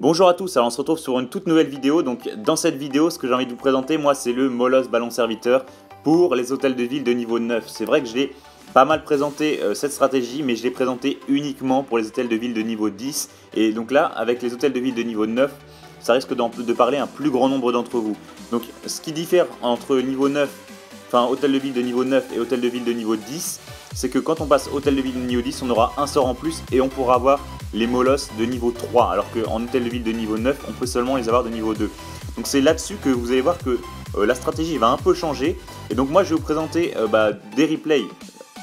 Bonjour à tous, alors on se retrouve sur une toute nouvelle vidéo. Donc dans cette vidéo, ce que j'ai envie de vous présenter, moi, c'est le Moloss ballon serviteur pour les hôtels de ville de niveau 9. C'est vrai que je l'ai pas mal présenté cette stratégie, mais je l'ai présenté uniquement pour les hôtels de ville de niveau 10. Et donc là, avec les hôtels de ville de niveau 9, ça risque de parler à un plus grand nombre d'entre vous. Donc ce qui diffère entre niveau 9, enfin hôtel de ville de niveau 9 et hôtel de ville de niveau 10, c'est que quand on passe hôtel de ville de niveau 10, on aura un sort en plus et on pourra avoir les Moloss de niveau 3, alors qu'en hôtel de ville de niveau 9, on peut seulement les avoir de niveau 2. Donc c'est là-dessus que vous allez voir que la stratégie va un peu changer. Et donc moi je vais vous présenter des replays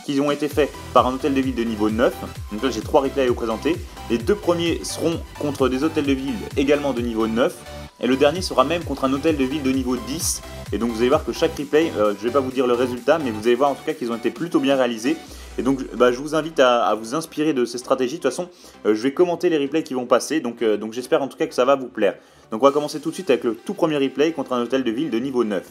qui ont été faits par un hôtel de ville de niveau 9. Donc là j'ai 3 replays à vous présenter. Les 2 premiers seront contre des hôtels de ville également de niveau 9. Et le dernier sera même contre un hôtel de ville de niveau 10. Et donc vous allez voir que chaque replay, je ne vais pas vous dire le résultat, mais vous allez voir en tout cas qu'ils ont été plutôt bien réalisés. Et donc je vous invite à vous inspirer de ces stratégies. De toute façon, je vais commenter les replays qui vont passer. Donc j'espère en tout cas que ça va vous plaire. Donc on va commencer tout de suite avec le tout premier replay contre un hôtel de ville de niveau 9.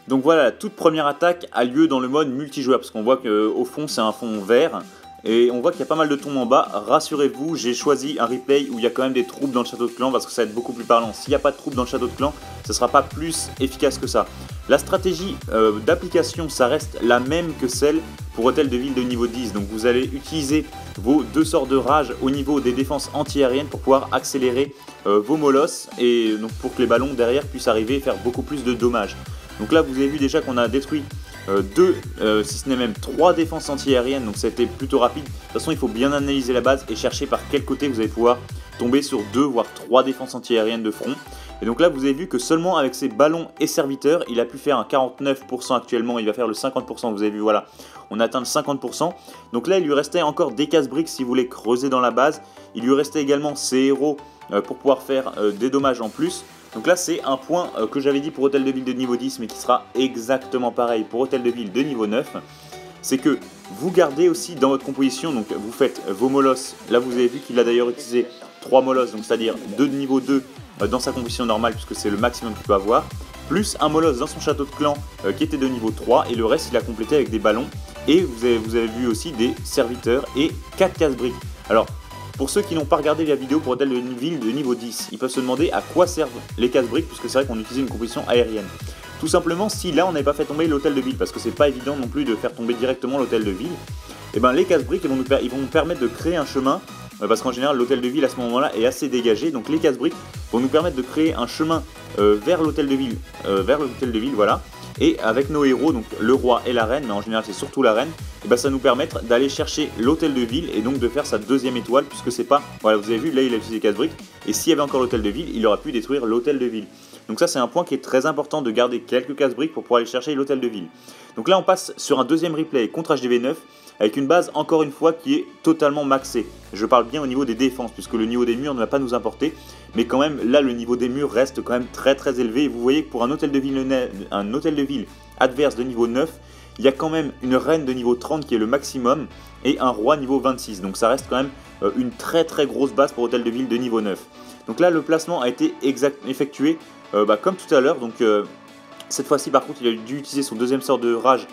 Donc voilà, la toute première attaque a lieu dans le mode multijoueur. Parce qu'on voit qu'au fond c'est un fond vert. Et on voit qu'il y a pas mal de tombes en bas. Rassurez-vous, j'ai choisi un replay où il y a quand même des troupes dans le château de clan parce que ça va être beaucoup plus parlant. S'il n'y a pas de troupes dans le château de clan, ce ne sera pas plus efficace que ça. La stratégie d'application, ça reste la même que celle pour hôtel de ville de niveau 10. Donc vous allez utiliser vos 2 sorts de rage au niveau des défenses anti-aériennes pour pouvoir accélérer vos Moloss et donc pour que les ballons derrière puissent arriver et faire beaucoup plus de dommages. Donc là, vous avez vu déjà qu'on a détruit 2, si ce n'est même 3 défenses anti-aériennes, donc ça a été plutôt rapide. De toute façon, il faut bien analyser la base et chercher par quel côté vous allez pouvoir tomber sur 2 voire 3 défenses anti-aériennes de front. Et donc là, vous avez vu que seulement avec ses ballons et serviteurs, il a pu faire un 49% actuellement, il va faire le 50%, vous avez vu, voilà, on a atteint le 50%. Donc là, il lui restait encore des casse-briques si vous voulez creuser dans la base. Il lui restait également ses héros pour pouvoir faire des dommages en plus. Donc là c'est un point que j'avais dit pour hôtel de ville de niveau 10 mais qui sera exactement pareil pour hôtel de ville de niveau 9. C'est que vous gardez aussi dans votre composition, donc vous faites vos Moloss. Là vous avez vu qu'il a d'ailleurs utilisé 3 Moloss, donc c'est-à-dire 2 de niveau 2 dans sa composition normale puisque c'est le maximum qu'il peut avoir. Plus un Moloss dans son château de clan qui était de niveau 3 et le reste il a complété avec des ballons. Et vous avez vu aussi des serviteurs et 4 casse-briques. Alors pour ceux qui n'ont pas regardé la vidéo pour hôtel de ville de niveau 10, ils peuvent se demander à quoi servent les casse-briques puisque c'est vrai qu'on utilisait une composition aérienne. Tout simplement, si là on n'avait pas fait tomber l'hôtel de ville, parce que c'est pas évident non plus de faire tomber directement l'hôtel de ville, et ben les casse-briques ils vont nous permettre de créer un chemin, parce qu'en général l'hôtel de ville à ce moment-là est assez dégagé, donc les casse-briques vont nous permettre de créer un chemin vers l'hôtel de ville, voilà. Et avec nos héros, donc le roi et la reine, mais en général c'est surtout la reine, et ben ça nous permet d'aller chercher l'hôtel de ville et donc de faire sa 2e étoile, puisque c'est pas, voilà vous avez vu, là il a utilisé 4 briques, et s'il y avait encore l'hôtel de ville, il aurait pu détruire l'hôtel de ville. Donc ça c'est un point qui est très important de garder quelques casse-briques pour pouvoir aller chercher l'hôtel de ville. Donc là on passe sur un 2e replay contre HDV9, avec une base encore une fois qui est totalement maxée. Je parle bien au niveau des défenses, puisque le niveau des murs ne va pas nous importer, mais quand même là le niveau des murs reste quand même très élevé, et vous voyez que pour un hôtel de ville adverse de niveau 9, il y a quand même une reine de niveau 30 qui est le maximum, et un roi niveau 26, donc ça reste quand même une très grosse base pour hôtel de ville de niveau 9. Donc là le placement a été effectué comme tout à l'heure, donc cette fois-ci par contre il a dû utiliser son 2e sort de rage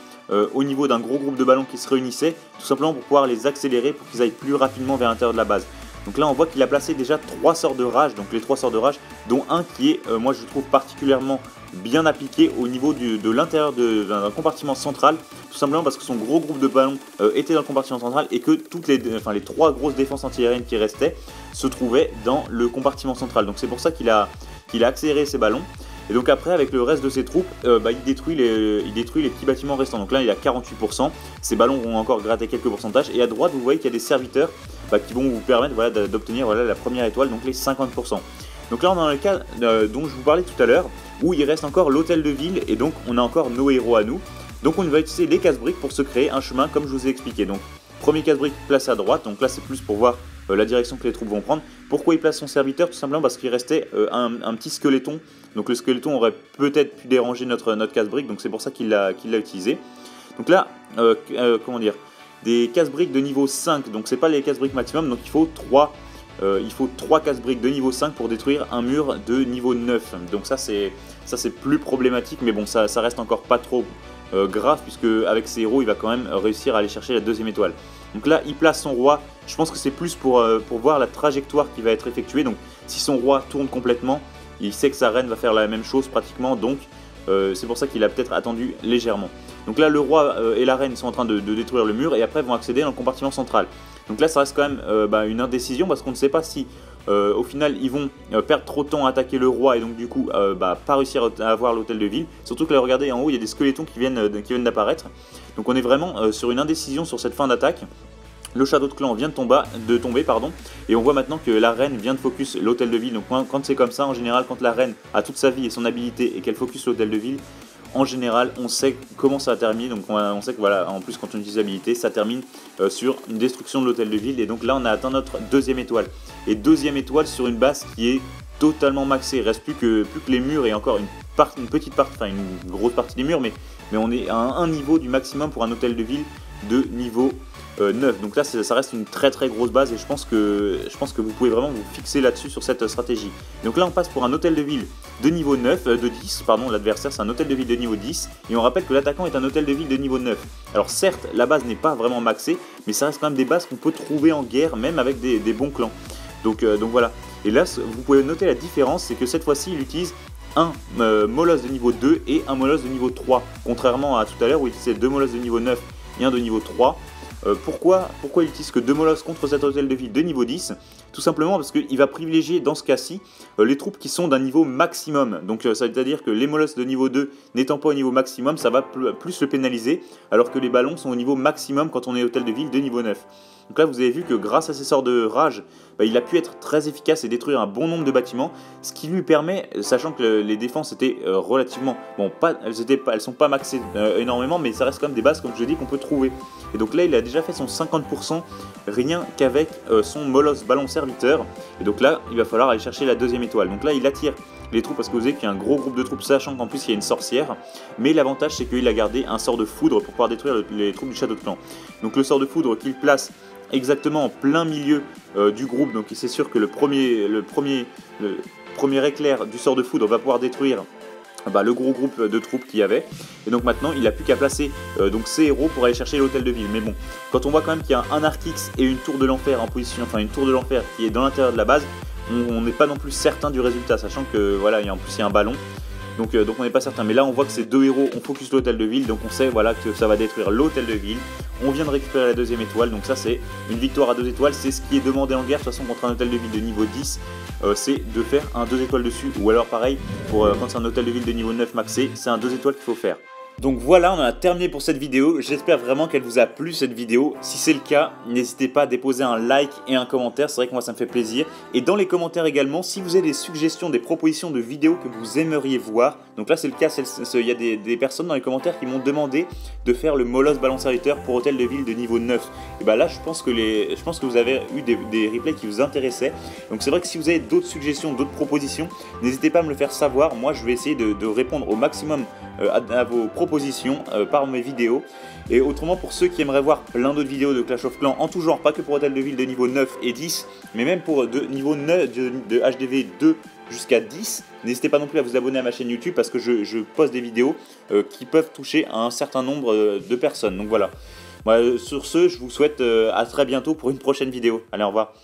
au niveau d'un gros groupe de ballons qui se réunissaient, tout simplement pour pouvoir les accélérer pour qu'ils aillent plus rapidement vers l'intérieur de la base. Donc là on voit qu'il a placé déjà 3 sorts de rage, donc les 3 sorts de rage, dont un qui est, moi je trouve particulièrement bien appliqué au niveau de l'intérieur d'un compartiment central, tout simplement parce que son gros groupe de ballons était dans le compartiment central et que les 3 grosses défenses anti-aériennes qui restaient se trouvaient dans le compartiment central. Donc c'est pour ça qu'il a accéléré ses ballons. Et donc après avec le reste de ses troupes, il détruit les petits bâtiments restants. Donc là il a 48%, ses ballons vont encore gratter quelques pourcentages. Et à droite vous voyez qu'il y a des serviteurs qui vont vous permettre d'obtenir la première étoile, donc les 50%. Donc là on est dans le cas dont je vous parlais tout à l'heure, où il reste encore l'hôtel de ville et donc on a encore nos héros à nous. Donc on va utiliser les casse-briques pour se créer un chemin comme je vous ai expliqué. Donc premier casse-brique placé à droite, donc là c'est plus pour voir la direction que les troupes vont prendre. Pourquoi il place son serviteur? Tout simplement parce qu'il restait un petit squeletton. Donc le squeletton aurait peut-être pu déranger notre casse-brique, donc c'est pour ça qu'il l'a utilisé. Donc là, des casse-briques de niveau 5, donc c'est pas les casse-briques maximum, donc il faut 3 casse-briques de niveau 5 pour détruire un mur de niveau 9. Donc ça c'est plus problématique, mais bon ça reste encore pas trop grave, puisque avec ses héros il va quand même réussir à aller chercher la 2e étoile. Donc là il place son roi, je pense que c'est plus pour voir la trajectoire qui va être effectuée. Donc si son roi tourne complètement, il sait que sa reine va faire la même chose pratiquement, donc c'est pour ça qu'il a peut-être attendu légèrement. Donc là, le roi et la reine sont en train de détruire le mur et après vont accéder dans le compartiment central. Donc là, ça reste quand même une indécision parce qu'on ne sait pas si au final ils vont perdre trop de temps à attaquer le roi et donc du coup pas réussir à avoir l'hôtel de ville. Surtout que là, regardez en haut, il y a des squelettons qui viennent d'apparaître. Donc on est vraiment sur une indécision sur cette fin d'attaque. Le château de clan vient de tomber, et on voit maintenant que la reine vient de focus l'hôtel de ville. Donc quand c'est comme ça, en général, quand la reine a toute sa vie et son habilité et qu'elle focus l'hôtel de ville, en général, on sait comment ça termine. Donc on sait que voilà, en plus quand on utilise l'habilité, ça termine sur une destruction de l'hôtel de ville. Et donc là, on a atteint notre deuxième étoile. Et deuxième étoile sur une base qui est totalement maxée. Il reste plus que les murs et encore une petite partie, enfin une grosse partie des murs, mais on est à un niveau du maximum pour un hôtel de ville de niveau 9. Donc là ça reste une très grosse base et je pense que vous pouvez vraiment vous fixer là-dessus sur cette stratégie. Donc là on passe pour un hôtel de ville de niveau 9, de 10, pardon, l'adversaire c'est un hôtel de ville de niveau 10 et on rappelle que l'attaquant est un hôtel de ville de niveau 9. Alors certes la base n'est pas vraiment maxée mais ça reste quand même des bases qu'on peut trouver en guerre même avec des bons clans. Donc voilà. Et là vous pouvez noter la différence, c'est que cette fois-ci il utilise un molosse de niveau 2 et un molosse de niveau 3, contrairement à tout à l'heure où il utilisait deux molosses de niveau 9 et un de niveau 3. Pourquoi il utilise que deux molosses contre cet hôtel de ville de niveau 10? Tout simplement parce qu'il va privilégier dans ce cas-ci les troupes qui sont d'un niveau maximum. Donc ça veut dire que les molosses de niveau 2 n'étant pas au niveau maximum, ça va plus le pénaliser, alors que les ballons sont au niveau maximum quand on est hôtel de ville de niveau 9. Donc là vous avez vu que grâce à ses sorts de rage, il a pu être très efficace et détruire un bon nombre de bâtiments, ce qui lui permet, sachant que les défenses étaient relativement, bon elles sont pas maxées énormément, mais ça reste quand même des bases comme je dis qu'on peut trouver. Et donc là il a déjà fait son 50% rien qu'avec son molosse ballon serviteur, et donc là il va falloir aller chercher la deuxième étoile. Donc là il attire les troupes parce que vous savez qu'il y a un gros groupe de troupes, sachant qu'en plus il y a une sorcière, mais l'avantage c'est qu'il a gardé un sort de foudre pour pouvoir détruire les troupes du château de clan. Donc le sort de foudre qu'il place exactement en plein milieu du groupe, donc c'est sûr que le premier éclair du sort de foudre va pouvoir détruire le gros groupe de troupes qu'il y avait, et donc maintenant il n'a plus qu'à placer donc ses héros pour aller chercher l'hôtel de ville. Mais bon, quand on voit quand même qu'il y a un Arc-X et une tour de l'enfer en position, enfin une tour de l'enfer qui est dans l'intérieur de la base, on n'est pas non plus certain du résultat, sachant que voilà, en plus il y a un ballon. Donc on n'est pas certain, mais là on voit que ces deux héros ont focus l'hôtel de ville, donc on sait voilà, que ça va détruire l'hôtel de ville. On vient de récupérer la deuxième étoile, donc ça c'est une victoire à 2 étoiles, c'est ce qui est demandé en guerre. De toute façon contre un hôtel de ville de niveau 10, c'est de faire un 2 étoiles dessus, ou alors pareil, quand c'est un hôtel de ville de niveau 9 maxé, c'est un 2 étoiles qu'il faut faire. Donc voilà, on a terminé pour cette vidéo. J'espère vraiment qu'elle vous a plu cette vidéo. Si c'est le cas, n'hésitez pas à déposer un like et un commentaire. C'est vrai que moi ça me fait plaisir. Et dans les commentaires également, si vous avez des suggestions, des propositions de vidéos que vous aimeriez voir. Donc là c'est le cas, il y a des personnes dans les commentaires qui m'ont demandé de faire le molosse ballon serviteur pour hôtel de ville de niveau 9. Et bah là je pense que vous avez eu des replays qui vous intéressaient. Donc c'est vrai que si vous avez d'autres suggestions, d'autres propositions, n'hésitez pas à me le faire savoir. Moi je vais essayer de répondre au maximum à vos propositions par mes vidéos. Et autrement, pour ceux qui aimeraient voir plein d'autres vidéos de Clash of Clans en tout genre, pas que pour hôtel de ville de niveau 9 et 10, mais même pour niveau 9 de HDV 2 jusqu'à 10, n'hésitez pas non plus à vous abonner à ma chaîne YouTube parce que je poste des vidéos qui peuvent toucher à un certain nombre de personnes. Donc voilà. Sur ce, je vous souhaite à très bientôt pour une prochaine vidéo. Allez, au revoir.